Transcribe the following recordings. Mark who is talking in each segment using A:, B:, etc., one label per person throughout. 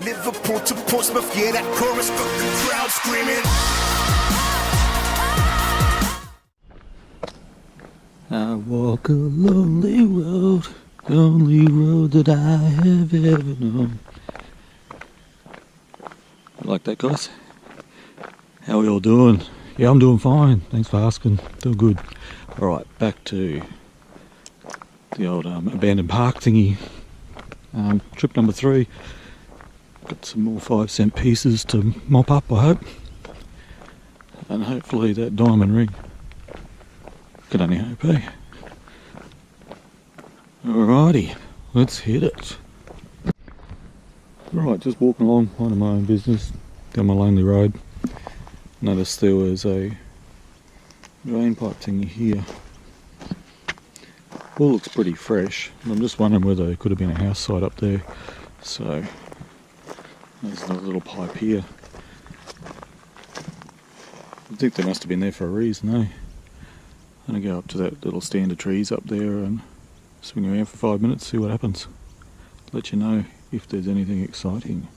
A: Liverpool to Portsmouth, yeah, that chorus got the crowd screaming.
B: I walk a lonely road, the only road that I have ever known. I like that, guys. How are you all doing? Yeah, I'm doing fine. Thanks for asking. Doing good. Alright, back to the old abandoned park thingy. Trip number 3. Got some more 5-cent pieces to mop up, I hope. And hopefully that diamond ring. Could only hope, eh? Alrighty, let's hit it. Right, just walking along, minding my own business, down my lonely road. Noticed there was a drain pipe thingy here. All looks pretty fresh. I'm just wondering whether there could have been a house site up there. So, there's another little pipe here. I think they must have been there for a reason, eh? I'm going to go up to that little stand of trees up there and swing around for 5 minutes, see what happens. Let you know if there's anything exciting.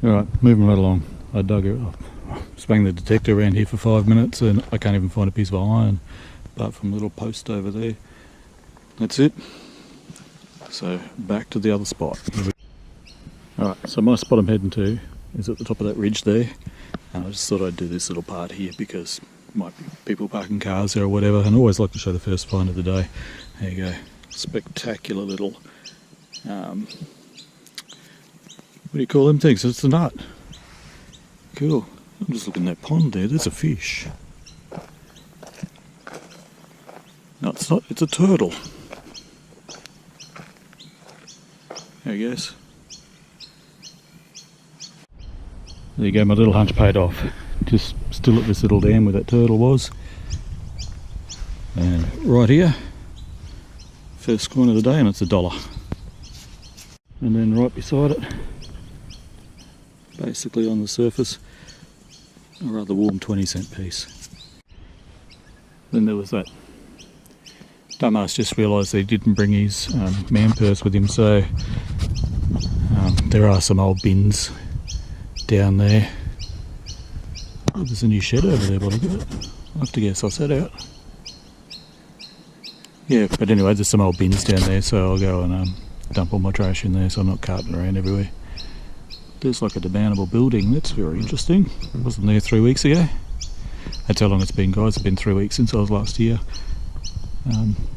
B: Alright, moving right along. I dug it up. Swung the detector around here for 5 minutes and I can't even find a piece of iron apart from a little post over there. That's it. So back to the other spot. Alright, so my spot I'm heading to is at the top of that ridge there. And I just thought I'd do this little part here because might be people parking cars there or whatever, and I always like to show the first find of the day. There you go. Spectacular little what do you call them things? It's a nut. Cool. I'm just looking at that pond there. There's a fish. No, it's not. It's a turtle. There he goes. There you go. My little hunch paid off. Just still at this little dam where that turtle was. And right here, first coin of the day, and it's $1. And then right beside it, basically on the surface, a rather warm 20-cent piece. Then there was that dumbass just realised that he didn't bring his man purse with him, so there are some old bins down there. Oh, there's a new shed over there, but look at it. I'll have to get suss that out. Yeah, but anyway, there's some old bins down there, so I'll go and dump all my trash in there so I'm not carting around everywhere. There's like a demountable building. That's very interesting. I wasn't there 3 weeks ago. That's how long it's been, guys. It's been 3 weeks since I was last here.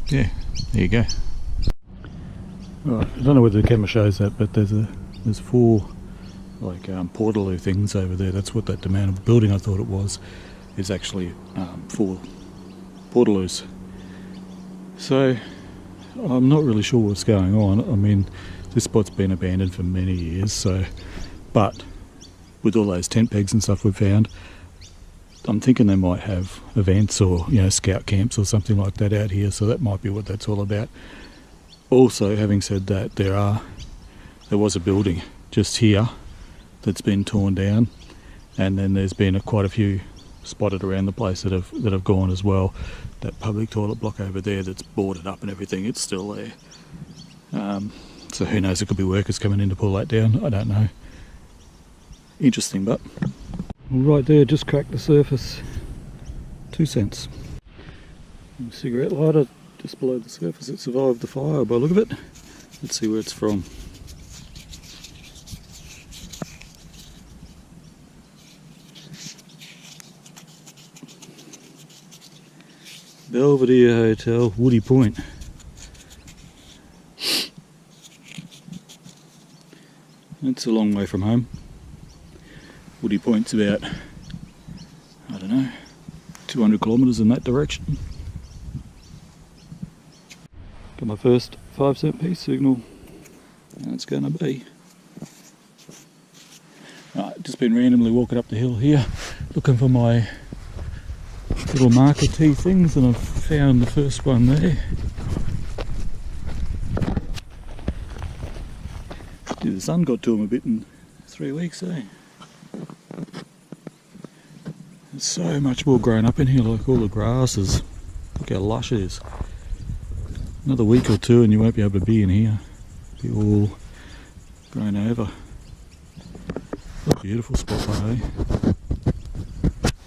B: Yeah, there you go. Right, I don't know whether the camera shows that, but there's 4 like portaloo things over there. That's what that demountable building I thought it was is actually 4 portaloos. So I'm not really sure what's going on. I mean, this spot's been abandoned for many years, so but with all those tent pegs and stuff we've found, I'm thinking they might have events or, you know, scout camps or something like that out here, so that might be what that's all about. Also, having said that, there was a building just here that's been torn down, and then there's been quite a few spotted around the place that have gone as well. That public toilet block over there that's boarded up and everything, it's still there. So who knows, it could be workers coming in to pull that down, I don't know. Interesting, but right there, just cracked the surface. 2 cents. Cigarette lighter just below the surface. It survived the fire by the look of it. Let's see where it's from. Belvedere Hotel, Woody Point. It's a long way from home. Woody Point's about, I don't know, 200 kilometres in that direction. Got my first 5-cent piece signal, and it's going to be. Right, just been randomly walking up the hill here, looking for my little marker tee things, and I've found the first one there. Gee, the sun got to them a bit in 3 weeks, eh? There's so much more grown up in here, like all the grasses. Look how lush it is. Another week or two and you won't be able to be in here. Be all grown over. beautiful spot though, eh?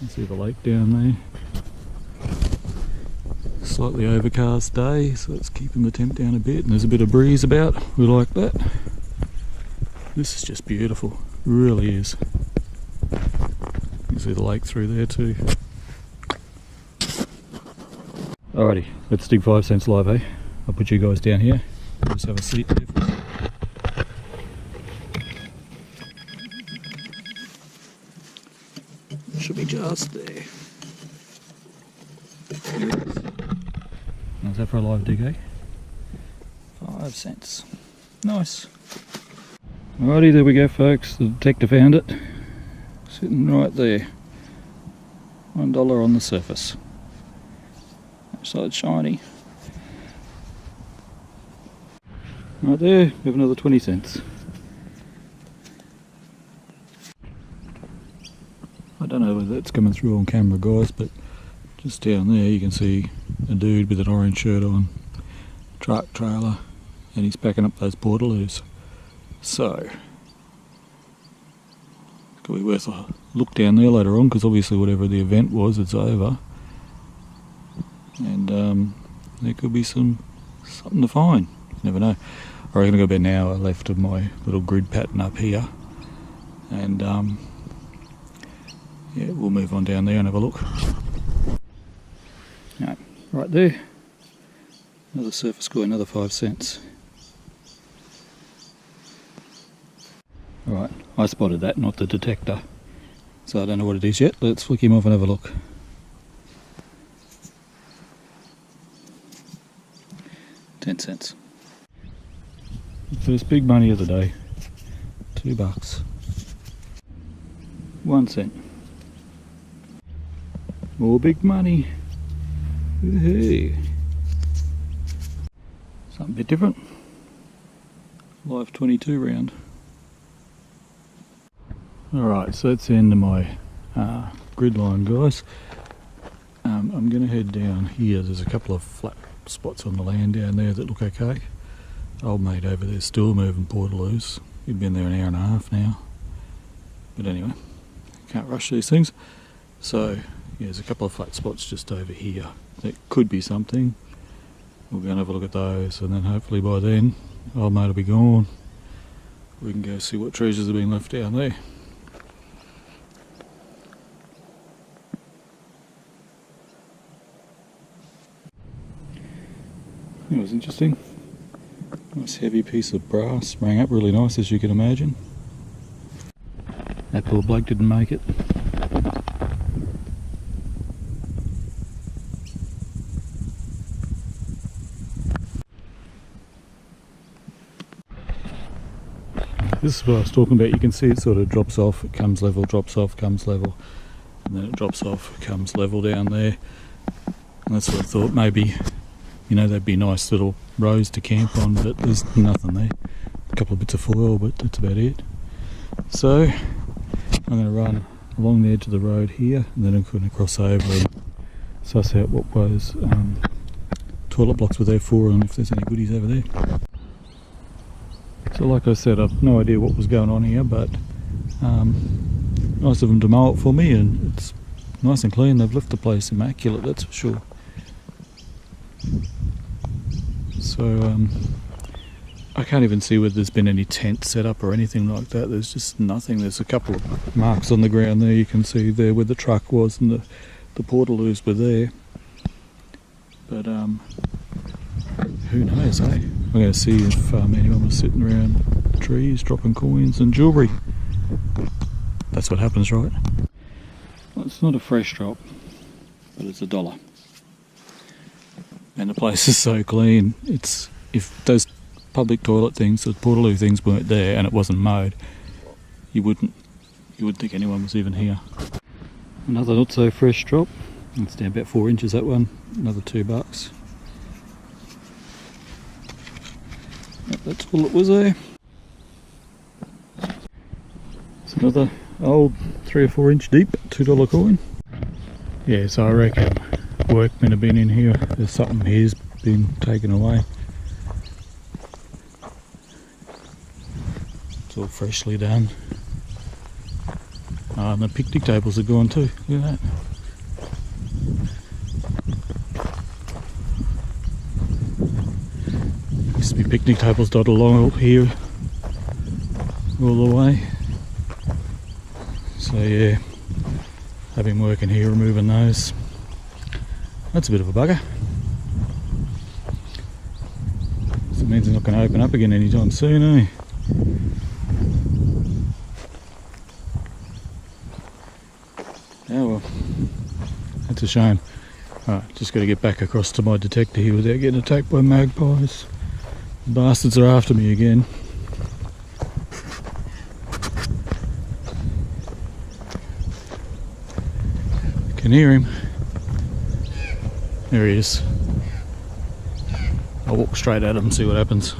B: You see the lake down there. Slightly overcast day, so it's keeping the temp down a bit, and there's a bit of breeze about. We like that. This is just beautiful, it really is. You can see the lake through there too. Alrighty, let's dig 5 cents live, eh? I'll put you guys down here. Just have a seat there for a second. Should be just there. How's that for a live dig, eh? 5 cents. Nice. Alrighty, there we go folks. The detector found it. Sitting right there. $1 on the surface. So it's shiny. Right there, we have another 20 cents. I don't know whether that's coming through on camera guys, but just down there you can see a dude with an orange shirt on, truck trailer, and he's packing up those portaloos. So, it's going to be worth a look down there later on, because obviously whatever the event was, it's over. And there could be something to find. You never know. I reckon I've got about an hour left of my little grid pattern up here. And yeah, we'll move on down there and have a look. No, right there, another surface coin, another 5 cents. Alright, I spotted that, not the detector. So I don't know what it is yet. Let's flick him off and have a look. $0.10. First big money of the day. $2. 1 cent. More big money. Hey. Something a bit different. Live 22 round. Alright, so that's the end of my grid line, guys. I'm going to head down here. There's a couple of flat spots on the land down there that look okay. Old mate over there still moving portaloos. He'd been there an hour and a half now. But anyway, can't rush these things. So yeah, there's a couple of flat spots just over here that could be something. We'll go and have a look at those, and then hopefully by then old mate will be gone. We can go see what treasures have been left down there. It was interesting. Nice heavy piece of brass, rang up really nice as you can imagine. That poor bloke didn't make it. This is what I was talking about. You can see it sort of drops off, it comes level, drops off, comes level, and then it drops off, comes level down there. And that's what I thought, maybe, you know, they'd be nice little rows to camp on, but there's nothing there. A couple of bits of foil, but that's about it. So I'm going to run along the edge of the road here, and then I'm going to cross over and suss out what those toilet blocks were there for, and if there's any goodies over there. So like I said, I've no idea what was going on here, but nice of them to mow it for me, and it's nice and clean. They've left the place immaculate, that's for sure. So I can't even see whether there's been any tent set up or anything like that. There's just nothing. There's a couple of marks on the ground there, you can see there where the truck was, and the portaloos were there. But who knows, eh? I'm going to see if anyone was sitting around the trees dropping coins and jewellery. That's what happens, right? Well, it's not a fresh drop, but it's $1. And the place is so clean. It's, if those public toilet things, the portaloo things weren't there and it wasn't mowed, you wouldn't think anyone was even here. Another not so fresh drop. It's down about 4 inches, that one. Another $2. Yep, that's all it was there. It's another old 3 or 4 inch deep $2 coin. Yeah, so I reckon workmen have been in here. There's something here's been taken away. It's all freshly done. And the picnic tables are gone too. Look at that. Used to be picnic tables dotted along here all the way. So yeah, I've been working here removing those. That's a bit of a bugger. So it means it's not going to open up again anytime soon, eh? Oh well, that's a shame. Alright, just got to get back across to my detector here without getting attacked by magpies. The bastards are after me again. Can hear him. There he is. I'll walk straight at him and see what happens.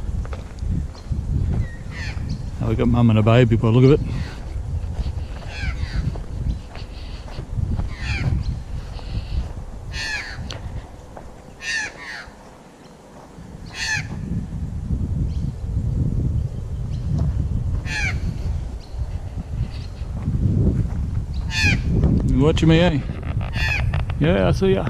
B: Oh, we got mum and a baby by the look of it. You watching me, eh? Yeah, I see ya.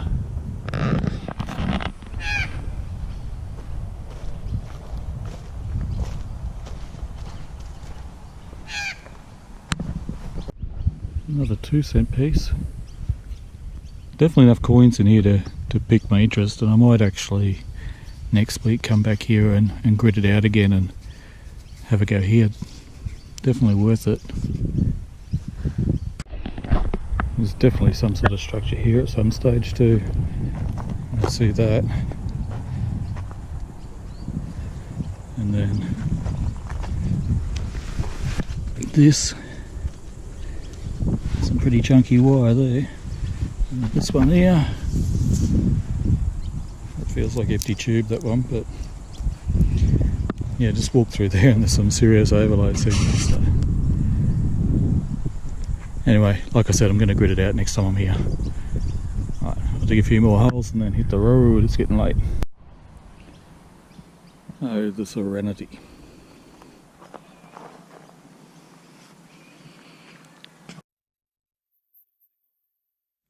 B: Another 2-cent piece. Definitely enough coins in here to pique my interest, and I might actually next week come back here and grit it out again and have a go here. Definitely worth it. There's definitely some sort of structure here at some stage too. I see that. And then this. Some pretty chunky wire there. And this one here. It feels like empty tube, that one, but yeah, just walk through there and there's some serious overload signals. So. Anyway, like I said, I'm going to grit it out next time I'm here. Right, I'll dig a few more holes and then hit the road. It's getting late. Oh, the Serenity.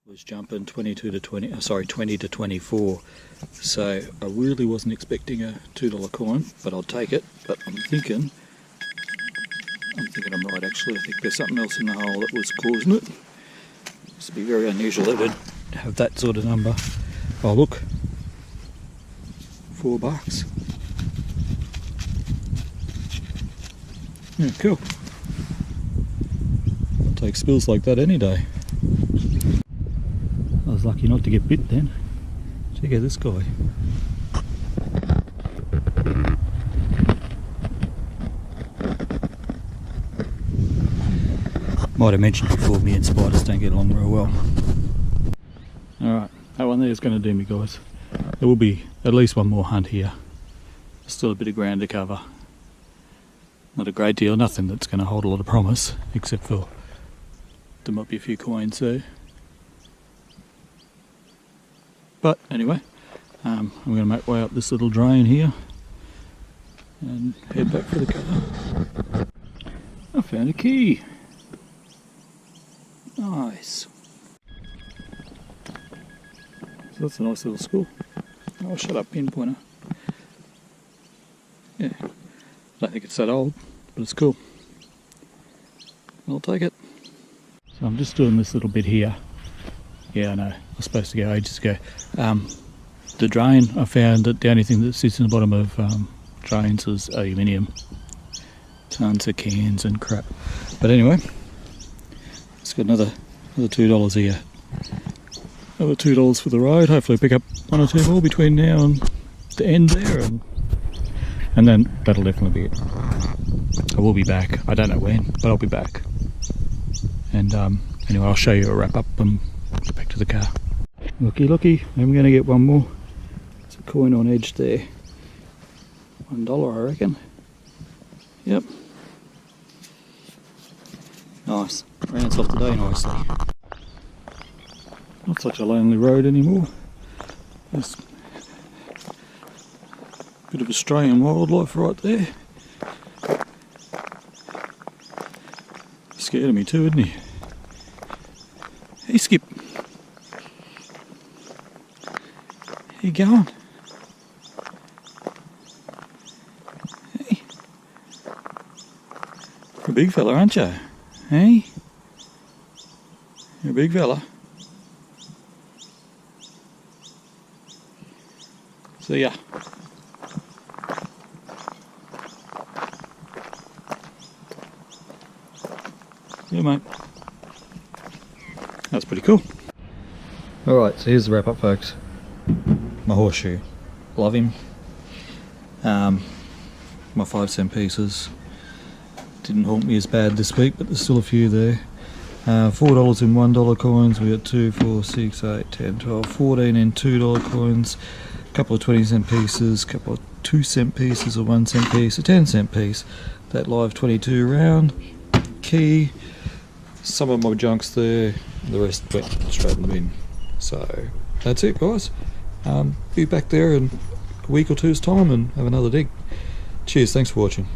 B: Was jumping 20 to 24. So I really wasn't expecting a $2 coin, but I'll take it. But I'm thinking I'm right actually. I think there's something else in the hole that was causing it. This would be very unusual that it'd have that sort of number. Oh look, $4. Yeah, cool. I'll take spills like that any day. I was lucky not to get bit then. Check out this guy. Might have mentioned before, me and spiders don't get along real well. Alright, that one there is going to do me, guys. There will be at least one more hunt here. Still a bit of ground to cover. Not a great deal, nothing that's going to hold a lot of promise, except for there might be a few coins there. But anyway, I'm going to make way up this little drain here and head back for the car. I found a key. Nice. So that's a nice little school. Oh, shut up, pinpointer. Yeah, I don't think it's that old, but it's cool. I'll take it. So I'm just doing this little bit here. Yeah, I know, I was supposed to go ages ago. The drain, I found that the only thing that sits in the bottom of drains is aluminium. Tons of cans and crap. But anyway, it's got another $2 here. Another $2 for the ride. Hopefully pick up one or two more between now and the end there, and then that'll definitely be it. I will be back. I don't know when, but I'll be back. And anyway, I'll show you a wrap up and get back to the car. Looky, I'm going to get one more. It's a coin on edge there. $1, I reckon. Yep. Nice. Rounds off the day nicely. Not such a lonely road anymore. There's a bit of Australian wildlife right there. Scared of me too, isn't he? Skip. How you going? Hey. You're a big fella, aren't you? Hey? You're a big fella. See ya. Yeah, mate. That's pretty cool. Alright, so here's the wrap up, folks. My horseshoe. Love him. My 5-cent pieces didn't haunt me as bad this week, but there's still a few there. $4 in $1 coins. We got 2, 4, 6, 8, 10, 12, 14 in $2 coins. A couple of 20-cent pieces, a couple of 2-cent pieces, a 1-cent piece, a 10-cent piece. That live 22 round. Key. Some of my junk's there. The rest went straight in the bin. So that's it, guys. Be back there in a week or two's time and have another dig. Cheers, thanks for watching.